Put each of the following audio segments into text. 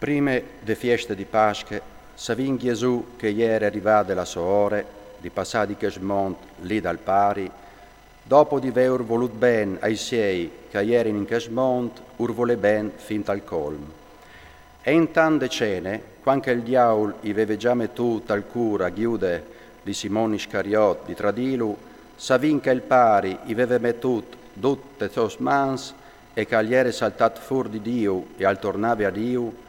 Prima de festa di Pascha, savin Gesù che ieri arriva della sua ora, di passare di Casmont lì dal pari, dopo di aver voluto ben ai sei che ieri in Casmont, vole ben fin al colmo. E in tante cene, quando il diavolo aveva già mettuto al cura a chiude di Simone Iscariot di Tradilu, savin che il pari aveva mettuto tutte le sue mans e che ieri saltato fuori di Dio e al tornave a Dio,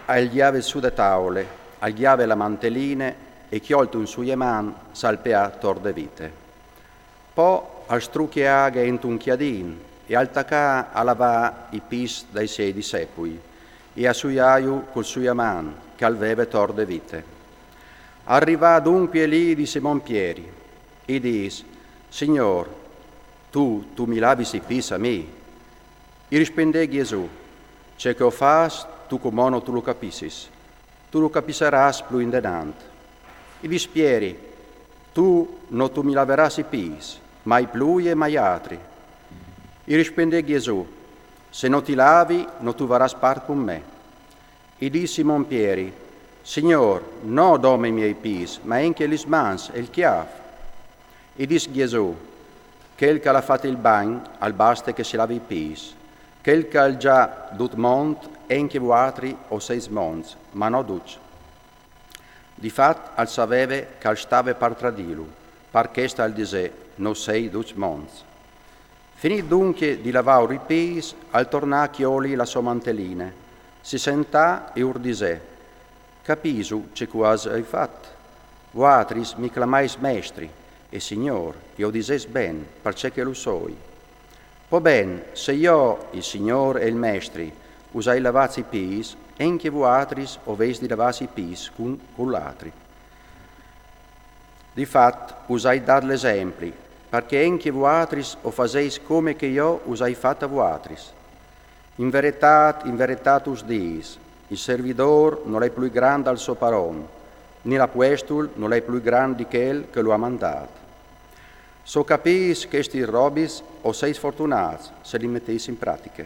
agli ave su da tavole, agli ave la mantelline e chiolto in sue man salpea torde vite. Poi al strucchiaga in un chiadin e al tacà a lavà i pis dai sei discepoli e a suiaiu col sue man che alveve torde vite. Arrivà dunque lì di Simon Pieri e dis, Signor, tu mi lavi i pis a me? E rispondè Gesù, c'è che ho fas tu come tu lo capissis, tu lo capisseras più in denant. E dispieri, tu non tu mi laveras i pis, mai più e mai altri. E rispondè Gesù, se non ti lavi, non tu varas part con me. E di Simon Pieri, Signor, no dome i miei pis, ma anche gli mans e il chiaf. E dis Gesù, quel che l'ha fatto il bagno, al baste che si lavi i pis, quel che ha già dut mont, anche vuatri o seis mons, ma no duc. Difat al saveve che al stave par tradilu, par chesta al dise, no sei duc mons. Finì dunque di lavare i pis, al tornà chioli la sua mantelline, si sentà e urdise, capisu ce quas hai fat, vuatris mi clamais mestri, e signor, io dises ben, perché che lo soi. Po ben, se io, il signor e il mestri, usai lavazzi i pis, anche vuatris oveis di lavazzi i pis con l'altri. Difat, usai dar l'esempli, perché anche vuatris o faseis come che io usai fatta vuatris. In veritat us dis, il servidor non è più grande al suo paron, né l'apostol non è più grande di quel che lo ha mandato. So capis che sti robis o seis fortunati se li metteis in pratica.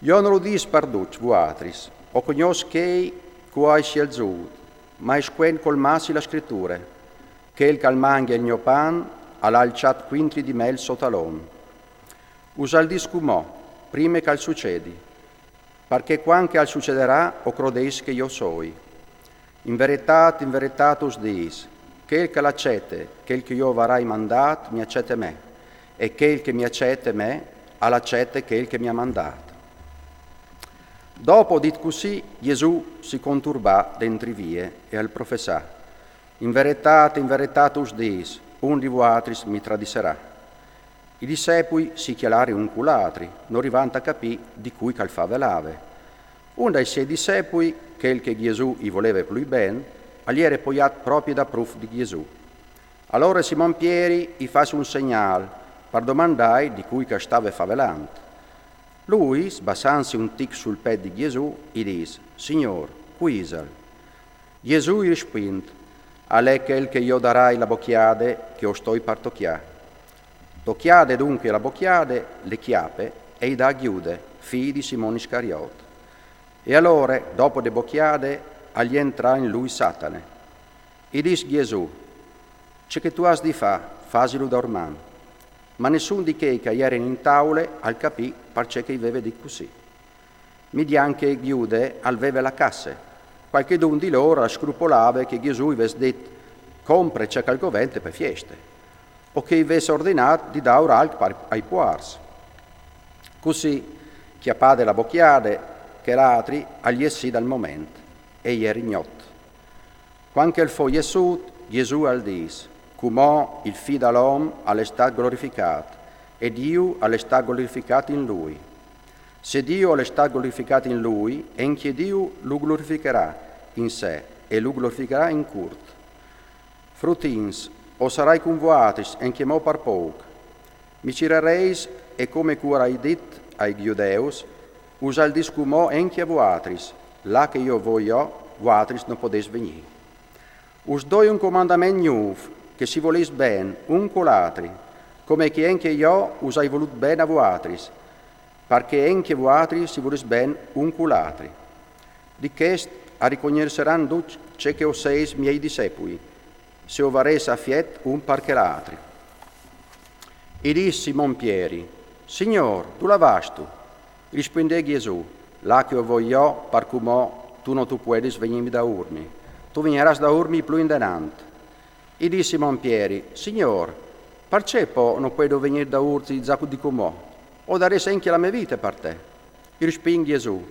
Io non lo dis parduc, vuatris, o cognos che quai scelzut, ma isquen colmassi la scrittura, che il calmangia il mio pan, all'alciat quintri di mel sotalon. Usal discumò, prima che al succedi, perché quanche al succederà o crodeis che io soi. In veritat us dis, che il che l'accette, che il che io varai mandat, mi accette me, e che il che mi accette me, all'accette che il che mi ha mandato. Dopo dit così, Gesù si conturbà dentro vie e al professà, in veritat us dis, un di vuatris mi tradiserà. I discepoli si chialari un culatri, non rivanta capì di cui calfave lave. Un dei sei discepoli, che il che Gesù i voleva più ben, agli era poiat proprio da proof di Gesù. Allora Simon Pieri gli fa un segnal per domandare di cui che stava favelante. Lui, sbassansi un tic sul pet di Gesù, gli dice, Signor, quisal. Gesù gli risponde, a lei quel che io darai la bocchiade che io sto per tocchiare. Tocchiade dunque la bocchiade, le chiappe, e i dà chiude, figli di Simone Iscariot. E allora, dopo le bocchiade, agli entra in lui Satane. E dice Gesù, c'è che tu has di fasilo da orman. Ma nessun di che ieri in taule al capì perché che veve di così. Mi di anche chiude al veve la casse. Qualche d'un di loro scrupolava che Gesù avesse detto, compre c'è qualche vente per feste, o che avesse ordinato di dare alc ai puars. Così, chiappade la bocchiade, che l'altri agli essi dal momento. E ieri ignot. Quando il fu Gesù al dis, cumò il figlio dall'uomo all'està glorificato, e Dio all'està glorificato in lui. Se Dio all'està glorificato in lui, anche Dio lo glorificherà in sé e lo glorificherà in curt. Frutins, o sarai con vuatis, anche mo par poc. Mi cirereis, e come curai dit ai giudeus, usal discumò anche a vuatris, là che io voglio, vuatris non podes venire. Us doi un comandamento nuovo, che si volis ben, un con l'altri, come che anche io us hai voluto ben a vuatris, perché anche vuatris si volis ben un con l'altri. Di chest a riconosceran tutti ciò che o seis miei discepoli, se o vares a fiet un parche l'altri. E disse Simon Pieri, Signor, tu la vas tu? Rispondè Gesù, là che io voglio, par cumò, tu non tu puedes venirmi da urmi. Tu veniras da urmi più in denant. E disse Simon Pieri, Signor, perché po non puedo venire da urti di cumò? O darei anche la mia vita per te. E rispose Gesù,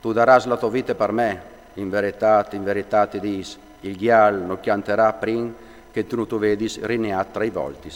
tu daras la tua vita per me. In verità ti dis, il ghial non canterà prin che tu non tu vedis rineat 3 volte.